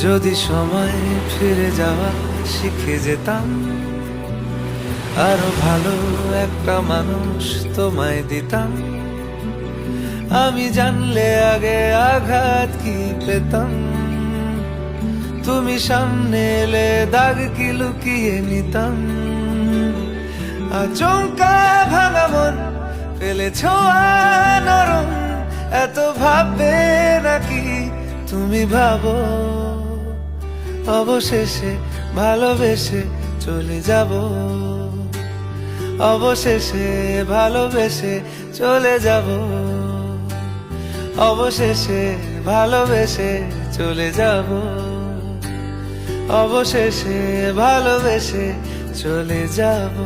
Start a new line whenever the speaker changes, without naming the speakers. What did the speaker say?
যদি সময় ফিরে যাওয়া শিখে যেতাম, আরো ভালো একটা মানুষ তোমায় দিতাম। আমি জানলে আগে আঘাত কি পেতাম, তুমি সামনে এলে দাগ কি লুকিয়ে নিতাম। আচমকা ভাঙা মন ফেলেছ নরম, এত ভাববে নাকি তুমি ভাবো। অবশেষে ভালোবেসে চলে যাব, অবশেষে ভালোবেসে চলে যাব, অবশেষে ভালোবেসে চলে যাব, অবশেষে ভালোবেসে চলে যাব।